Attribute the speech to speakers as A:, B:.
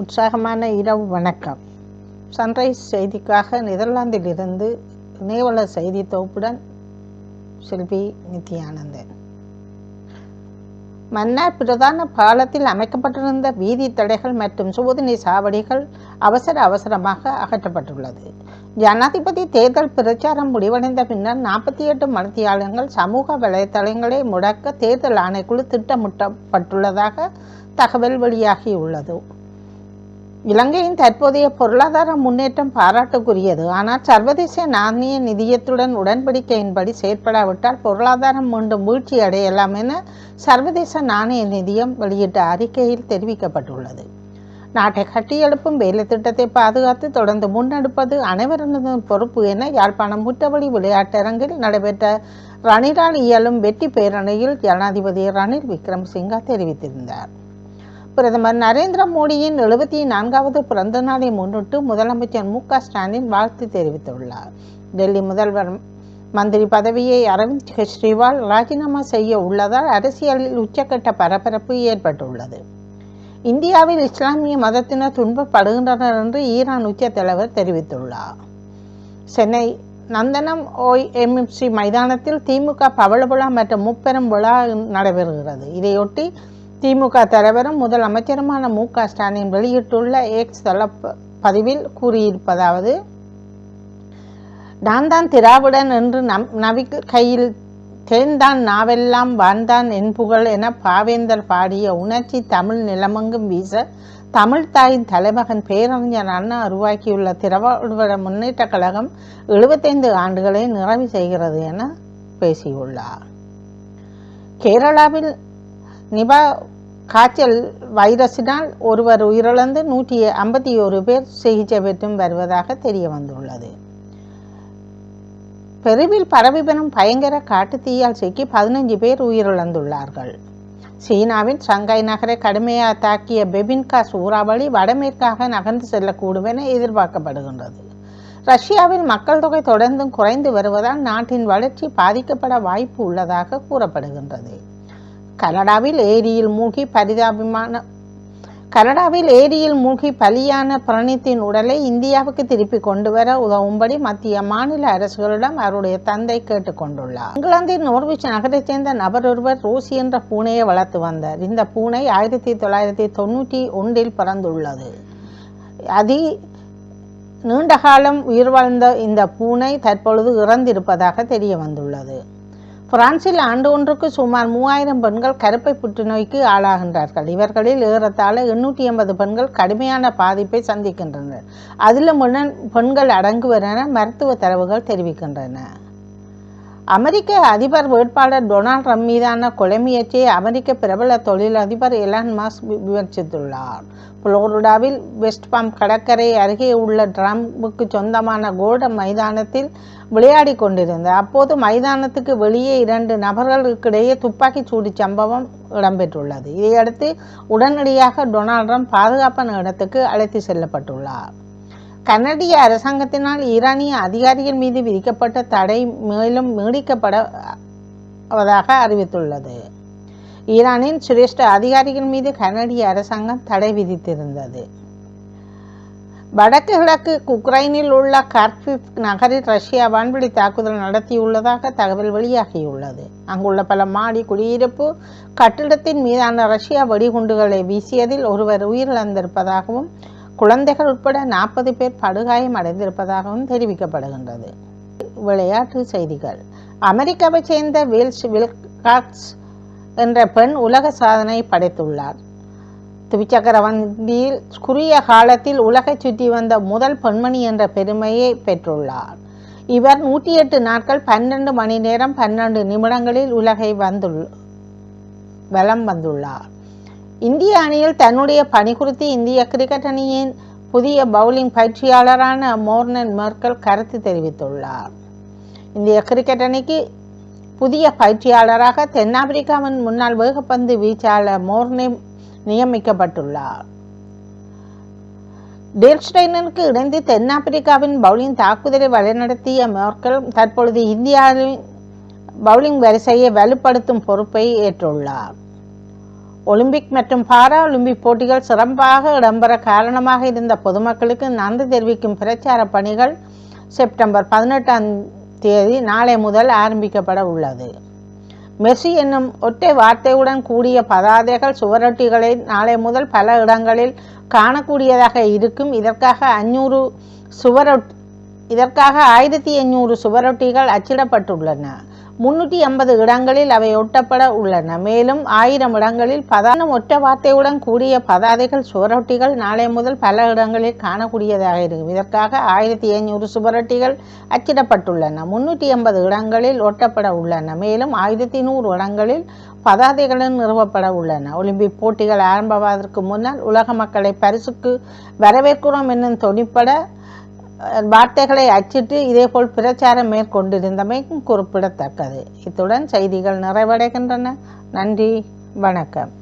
A: உற்சாகமான இரவு வணக்கம். சன்ரைஸ் செய்திக்காக நெதர்லாந்திலிருந்து நேவல செய்தி தொகுப்புடன் செல்வி நித்யானந்தன். மன்னார் பிரதான பாலத்தில் அமைக்கப்பட்டிருந்த வீதி தடைகள் மற்றும் சோதனை சாவடிகள் அவசரமாக அகற்றப்பட்டுள்ளது. ஜனாதிபதி தேர்தல் பிரச்சாரம் முடிவடைந்த பின்னர் 48 மணித்தியாலங்கள் சமூக வலைதளங்களை முடக்க தேர்தல் ஆணைக்குழு திட்டமிடப்பட்டுள்ளதாக தகவல் வெளியாகியுள்ளது. இலங்கையின் தற்போதைய பொருளாதார முன்னேற்றம் பாராட்டுக்குரியது. ஆனால் சர்வதேச நாணய நிதியத்துடன் உடன்படிக்கையின்படி செயற்படாவிட்டால் பொருளாதாரம் மீண்டும் வீழ்ச்சி அடையலாம் என சர்வதேச நாணய நிதியம் வெளியிட்ட அறிக்கையில் தெரிவிக்கப்பட்டுள்ளது. நாட்டை கட்டியெழுப்பும் வேலை திட்டத்தை பாதுகாத்து தொடர்ந்து முன்னெடுப்பது அனைவரது பொறுப்பு என யாழ்ப்பாணம் முற்றவழி விளையாட்டரங்கில் நடைபெற்ற ரணிலால் இயலும் வெற்றி பேரணியில் ஜனாதிபதி ரணில் விக்ரமசிங்க தெரிவித்திருந்தார். பிரதமர் நரேந்திர மோடியின் 74வது பிறந்த நாளை முன்னிட்டு முதலமைச்சர் மு.க. ஸ்டாலின் வாழ்த்து தெரிவித்துள்ளார். டெல்லி முதல்வர் மந்திரி பதவியை அரவிந்த் கெஜ்ரிவால் ராஜினாமா செய்ய உள்ளதால் அரசியலில் உச்சக்கட்ட பரபரப்பு ஏற்பட்டுள்ளது. இந்தியாவில் இஸ்லாமிய மதத்தினர் துன்பப்படுகின்றனர் என்று ஈரான் உச்ச தலைவர் தெரிவித்துள்ளார். சென்னை நந்தனம் OMFC மைதானத்தில் திமுக பவள விழா மற்றும் முப்பெரும் விழா நடைபெறுகிறது. இதையொட்டி திமுக தலைவரும் முதல் அமைச்சருமான மு.க. ஸ்டாலின் வெளியிட்டுள்ள எக்ஸ் தள பதிவில் கூறியிருப்பதாவது: நான் தான் திராவிடன் என்று நவி கையில் தேர்ந்தான் நாவெல்லாம் வாழ்ந்தான் என்புகள் என பாவேந்தர் பாடிய உணர்ச்சி தமிழ் நிலமெங்கும் வீச தமிழ் தாயின் தலைமகன் பேரறிஞர் அண்ணா உருவாக்கியுள்ள திராவிட முன்னேற்ற கழகம் 75 ஆண்டுகளை நிறைவு செய்கிறது என பேசியுள்ளார். கேரளாவில் நிபா காய்ச்சல் வைரஸினால் ஒருவர் உயிரிழந்து 151 பேர் சிகிச்சை பெற்றும் வருவதாக தெரிய வந்துள்ளது. பெருவில் பரவி வரும் பயங்கர காட்டுத்தீயால் சிக்கி 15 பேர் உயிரிழந்துள்ளார்கள். சீனாவின் ஷங்காய் நகரை கடுமையாக தாக்கிய பெபின்கா சூறாவளி வடமேற்காக நகர்ந்து செல்லக்கூடும் என எதிர்பார்க்கப்படுகின்றது. ரஷ்யாவில் மக்கள் தொகை தொடர்ந்தும் குறைந்து வருவதால் நாட்டின் வளர்ச்சி பாதிக்கப்பட வாய்ப்பு உள்ளதாக கூறப்படுகின்றது. கனடாவில் ஏரியில் மூழ்கி பலியான பிரணீத்தின் உடலை இந்தியாவுக்கு திருப்பி கொண்டு வர உதவும்படி மத்திய மாநில அரசுகளிடம் அவருடைய தந்தை கேட்டுக்கொண்டுள்ளார். இங்கிலாந்தின் நோர்விச் நகரைச் சேர்ந்த நபர் ஒருவர் ரோசி என்ற பூனையை வளர்த்து வந்தார். இந்த பூனை 1991 பிறந்துள்ளது. நீண்ட காலம் உயிர் வாழ்ந்த இந்த பூனை தற்பொழுது இறந்திருப்பதாக தெரிய வந்துள்ளது. பிரான்சில் ஆண்டு ஒன்றுக்கு சுமார் 3000 பெண்கள் கருப்பை புற்றுநோய்க்கு ஆளாகின்றார்கள். இவர்களில் ஏறத்தாழ 880 பெண்கள் கடுமையான பாதிப்பை சந்திக்கின்றனர். அதிலும் பெண்கள் அடங்குவர் என மருத்துவ தரவுகள் தெரிவிக்கின்றன. அமெரிக்க அதிபர் வேட்பாளர் டொனால்ட் ட்ரம்ப் மீதான கொலை முயற்சியை அமெரிக்க பிரபல தொழிலதிபர் எலான் மஸ்க் விமர்சித்துள்ளார். புளோரிடாவில் வெஸ்ட் பாம் கடற்கரை அருகே உள்ள ட்ரம்புக்கு சொந்தமான கோல்டன் மைதானத்தில் விளையாடி கொண்டிருந்தார். அப்போது மைதானத்துக்கு வெளியே 2 நபர்களுக்கிடையே துப்பாக்கி சூடு சம்பவம் இடம்பெற்றுள்ளது. இதையடுத்து உடனடியாக டொனால்ட் ட்ரம்ப் பாதுகாப்பான இடத்துக்கு அழைத்து செல்லப்பட்டுள்ளார். கனடிய அரசாங்கத்தினால் ஈரானிய அதிகாரிகள் மீது விதிக்கப்பட்ட தடை மேலும் நீடிக்கப்படுவதாக அறிவித்துள்ளது. ஈரானின் சிரேஷ்ட அதிகாரிகள் மீது கனடிய அரசாங்கம் தடை விதித்திருந்தது. வடக்கு கிழக்கு உக்ரைனில் உள்ள கார்கிவ் நகரில் ரஷ்யா வான்வெளி தாக்குதல் நடத்தியுள்ளதாக தகவல் வெளியாகியுள்ளது. அங்குள்ள பல மாடி குடியிருப்பு கட்டிடத்தின் மீதான ரஷ்யா வெடிகுண்டுகளை வீசியதில் ஒருவர் உயிரிழந்திருப்பதாகவும் குழந்தைகள் உட்பட 40 பேர் படுகாயம் அடைந்திருப்பதாகவும் தெரிவிக்கப்படுகின்றது. விளையாட்டு செய்திகள். அமெரிக்காவை சேர்ந்த வேல்ஸ் வில்காக்ஸ் என்ற பெண் உலக சாதனை படைத்துள்ளார். துவிச்சக்கர வண்டியில் குறுகிய காலத்தில் உலகை சுற்றி வந்த முதல் பெண்மணி என்ற பெருமையை பெற்றுள்ளார். இவர் 108 நாட்கள் 12 மணி நேரம் 12 நிமிடங்களில் உலகை வலம் வந்துள்ளார். இந்திய அணியில் தன்னுடைய பணி குறித்து இந்திய கிரிக்கெட் அணியின் புதிய பவுலிங் பயிற்சியாளரான மோர்னன் மெர்க்கல் கருத்து தெரிவித்துள்ளார். இந்திய கிரிக்கெட் அணிக்கு புதிய பயிற்சியாளராக தென்னாப்பிரிக்காவின் முன்னாள் வேகப்பந்து வீச்சாளர் மோர்னே நியமிக்கப்பட்டுள்ளார். டேல் ஸ்டெய்னருக்கு இணைந்து தென்னாப்பிரிக்காவின் பவுலிங் தாக்குதலை வழிநடத்திய மெர்க்கல் தற்பொழுது இந்தியாவின் பவுலிங் வரிசையை வலுப்படுத்தும் பொறுப்பை ஏற்றுள்ளார். ஒலிம்பிக் மற்றும் பாரா ஒலிம்பிக் போட்டிகள் சிறப்பாக இடம்பெற காரணமாக இருந்த பொதுமக்களுக்கு நன்றி தெரிவிக்கும் பிரச்சார பணிகள் செப்டம்பர் 18ஆம் தேதி நாளை முதல் ஆரம்பிக்கப்பட உள்ளது. மெர்சி என்னும் ஒற்றை வார்த்தையுடன் கூடிய பதாதைகள் சுவரொட்டிகளை நாளை முதல் பல இடங்களில் காணக்கூடியதாக இருக்கும். இதற்காக 1500 சுவரொட்டிகள் அச்சிடப்பட்டுள்ளன. 350 இடங்களில் அவை ஒட்டப்பட உள்ளன. மேலும் 1000 இடங்களில் ஒற்றை வார்த்தையுடன் கூடிய பதாதைகள் சுவரொட்டிகள் நாளை முதல் பல இடங்களில் காணக்கூடியதாக இருக்கும். இதற்காக 1500 சுவரொட்டிகள் அச்சிடப்பட்டுள்ளன. 350 இடங்களில் ஒட்டப்பட உள்ளன. மேலும் 1100 இடங்களில் பதாதைகளும் நிறுவப்பட உள்ளன. ஒலிம்பிக் போட்டிகள் ஆரம்பமாவதற்கு முன்னால் உலக மக்களை பரிசுக்கு வரவேற்கிறோம் என்னும் தொனிப்பட வார்த்தைகளை அச்சிட்டு இதேபோல் பிரச்சாரம் மேற்கொண்டிருந்தமைக்கும் குறிப்பிடத்தக்கது. இத்துடன் செய்திகள் நிறைவடைகின்றன. நன்றி, வணக்கம்.